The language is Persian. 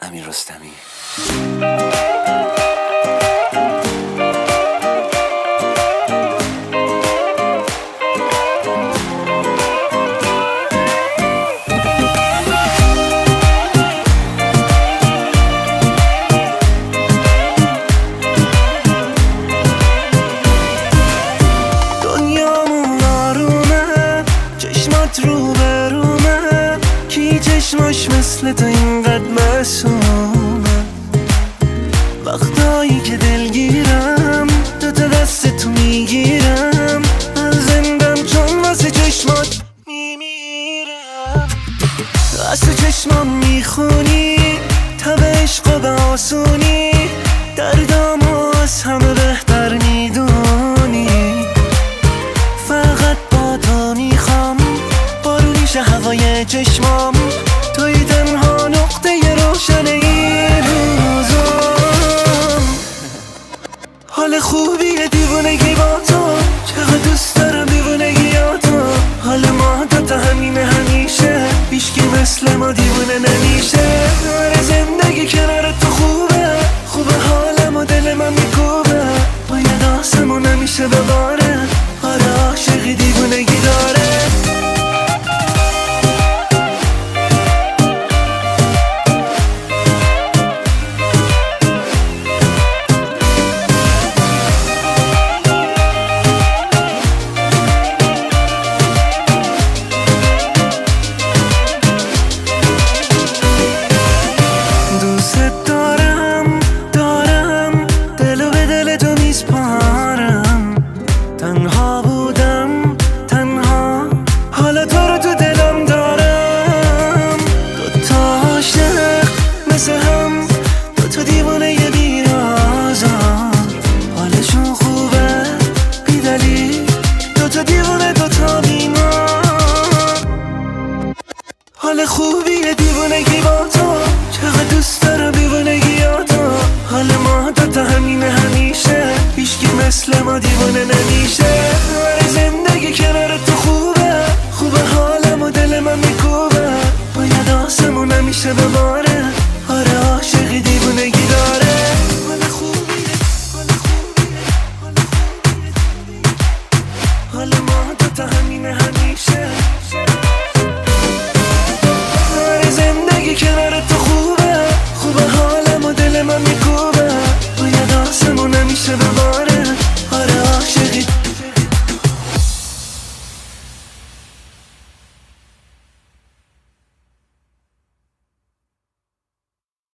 امیر رستمی. دنیامون آرومه، چشمات رو برومه، کی چشماش مثل تو اینقدر معصومه. وقتایی که دلگیرم دوتا دست تو میگیرم، من زندم چون واسه چشمات میمیرم. از تو چشمام میخونی تب عشق و به آسونی، دردامو از همه بهتر میدونی. فقط با تو میخوام بارونی شه هوای چشمام، توی تنها نقطه روشن این روزم. حال خوبیه دیوونگی با تو، چقدر دوست دارم دیوونگیاتو. حال ما دوتا همینه همیشه، هیچکی مثل ما دیوونه نمیشه. آره زندگی کنار تو خوبه، خوبه حالم و دل من میکوبه. باید آسمون همیشه بباره، آره عاشقی دیوونگی داره. تنها بودم تنها، حالا تو رو تو دلم دارم. دوتا عاشق مثل هم، دوتا دیوانه ی بیازار. حالشون خوبه بی دلیل، دوتا دیوانه دوتا بیمار. حال خوبیه دیوانگی با تو، چقدر دوست دارم دیوانگیاتو. حال ما دوتا همینه همیشه، هیچکی مثل ما دیوانه نمیشه. آره زندگی کنار تو خوبه، خوبه حالم و دل من میکوبه. باید آسمون همیشه بباره،